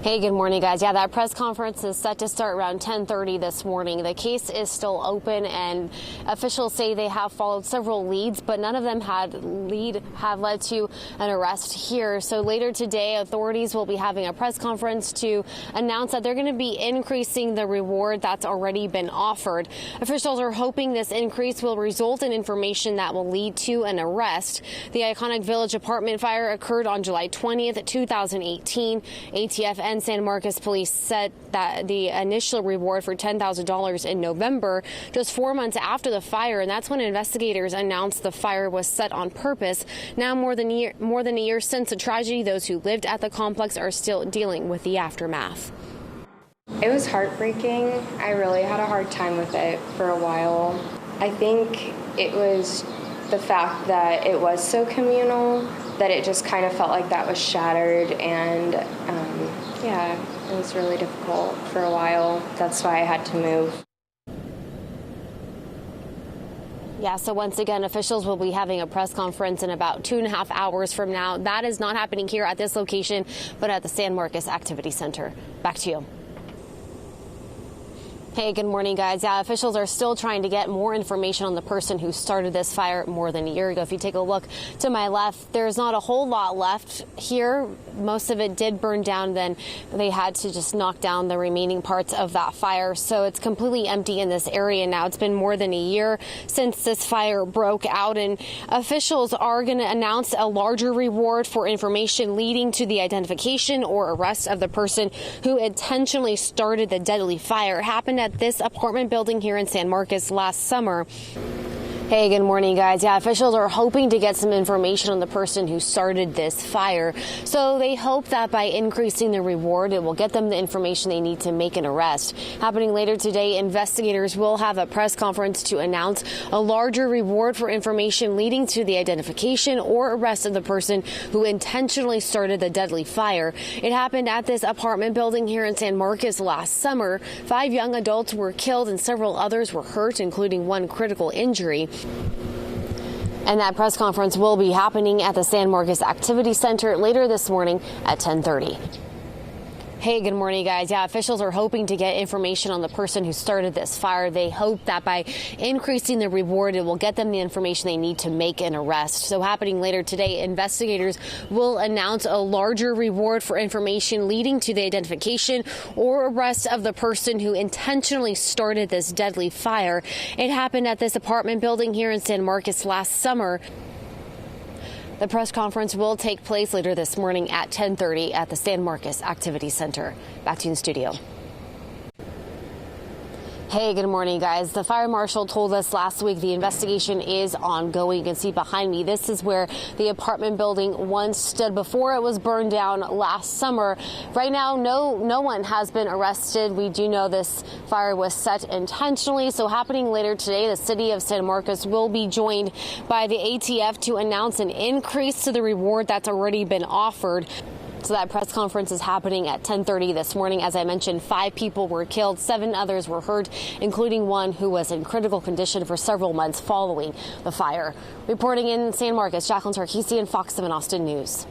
Hey, good morning, guys. Yeah, that press conference is set to start around 10:30 this morning. The case is still open, and officials say they have followed several leads, but none of them have led to an arrest here. So later today, authorities will be having a press conference to announce that they're going to be increasing the reward that's already been offered. Officials are hoping this increase will result in information that will lead to an arrest. The iconic Village apartment fire occurred on July 20th, 2018. ATF and San Marcos police said that the initial reward for $10,000 in November, just 4 months after the fire, and that's when investigators announced the fire was set on purpose. Now, more than a year since the tragedy, those who lived at the complex are still dealing with the aftermath. It was heartbreaking. I really had a hard time with it for a while. I think it was the fact that it was so communal that it just kind of felt like that was shattered, and yeah, it was really difficult for a while. That's why I had to move. Yeah, so once again, officials will be having a press conference in about 2.5 hours from now. That is not happening here at this location, but at the San Marcos Activity Center. Back to you. Hey, good morning, guys. Yeah, officials are still trying to get more information on the person who started this fire more than a year ago. If you take a look to my left, there's not a whole lot left here. Most of it did burn down. Then they had to just knock down the remaining parts of that fire. So it's completely empty in this area now. It's been more than a year since this fire broke out, and officials are going to announce a larger reward for information leading to the identification or arrest of the person who intentionally started the deadly fire. It happened at this apartment building here in San Marcos last summer. Hey, good morning, guys. Yeah, officials are hoping to get some information on the person who started this fire. So they hope that by increasing the reward, it will get them the information they need to make an arrest. Happening later today, investigators will have a press conference to announce a larger reward for information leading to the identification or arrest of the person who intentionally started the deadly fire. It happened at this apartment building here in San Marcos last summer. 5 young adults were killed and several others were hurt, including one critical injury. And that press conference will be happening at the San Marcos Activity Center later this morning at 10:30. Hey, good morning, guys. Yeah, officials are hoping to get information on the person who started this fire. They hope that by increasing the reward, it will get them the information they need to make an arrest. So happening later today, investigators will announce a larger reward for information leading to the identification or arrest of the person who intentionally started this deadly fire. It happened at this apartment building here in San Marcos last summer. The press conference will take place later this morning at 10:30 at the San Marcos Activity Center. Back to you in the studio. Hey, good morning, guys. The fire marshal told us last week the investigation is ongoing. You can see behind me, this is where the apartment building once stood before it was burned down last summer. Right now, no one has been arrested. We do know this fire was set intentionally. So happening later today, the city of San Marcos will be joined by the ATF to announce an increase to the reward that's already been offered. So that press conference is happening at 10:30 this morning. As I mentioned, 5 people were killed, 7 others were hurt, including one who was in critical condition for several months following the fire. Reporting in San Marcos, Jacqueline Sarkisian, Fox 7 Austin News.